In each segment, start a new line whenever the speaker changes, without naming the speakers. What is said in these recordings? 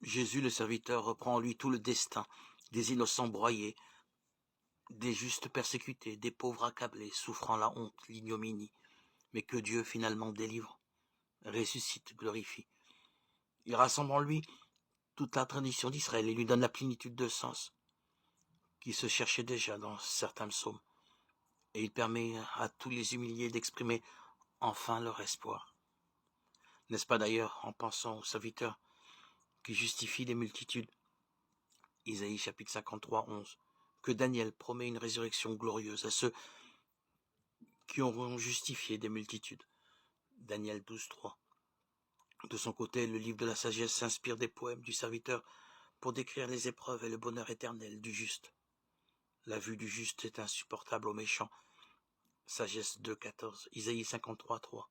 Jésus, le serviteur, reprend en lui tout le destin des innocents broyés, des justes persécutés, des pauvres accablés, souffrant la honte, l'ignominie, mais que Dieu finalement délivre, ressuscite, glorifie. Il rassemble en lui toute la tradition d'Israël et lui donne la plénitude de sens qui se cherchait déjà dans certains psaumes. Et il permet à tous les humiliés d'exprimer enfin leur espoir. N'est-ce pas d'ailleurs en pensant au serviteur qui justifie les multitudes, Isaïe chapitre 53, 11, que Daniel promet une résurrection glorieuse à ceux qui auront justifié des multitudes, Daniel 12, 3. De son côté, le livre de la sagesse s'inspire des poèmes du serviteur pour décrire les épreuves et le bonheur éternel du juste. La vue du juste est insupportable aux méchants, Sagesse 2, 14, Isaïe 53, 3.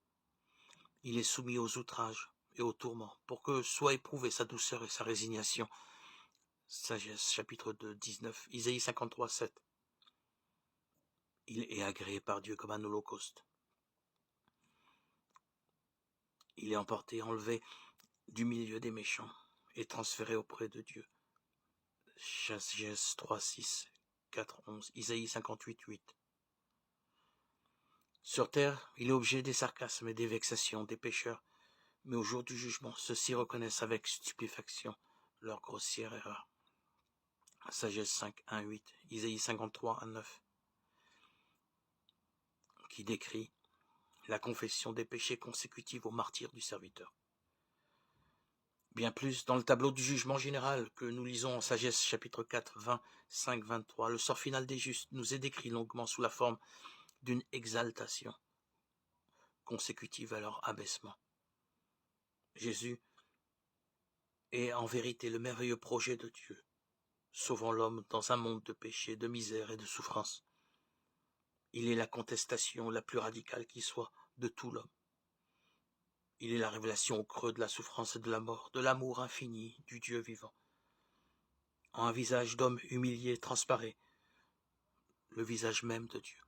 Il est soumis aux outrages et aux tourments pour que soit éprouvée sa douceur et sa résignation, Sagesse chapitre 2, 19, Isaïe 53, 7. Il est agréé par Dieu comme un holocauste. Il est emporté, enlevé du milieu des méchants et transféré auprès de Dieu. Sagesse 3, 6, 4, 11, Isaïe 58, 8. Sur terre, il est objet des sarcasmes et des vexations des pécheurs, mais au jour du jugement, ceux-ci reconnaissent avec stupéfaction leur grossière erreur. Sagesse 5, 1, 8, Isaïe 53, 1, 9, qui décrit la confession des péchés consécutifs au martyre du serviteur. Bien plus, dans le tableau du jugement général que nous lisons en Sagesse chapitre 4, 20, 5, 23, le sort final des justes nous est décrit longuement sous la forme d'une exaltation consécutive à leur abaissement. Jésus est en vérité le merveilleux projet de Dieu, sauvant l'homme dans un monde de péché, de misère et de souffrance. Il est la contestation la plus radicale qui soit de tout l'homme. Il est la révélation au creux de la souffrance et de la mort, de l'amour infini du Dieu vivant. En un visage d'homme humilié transparaît le visage même de Dieu.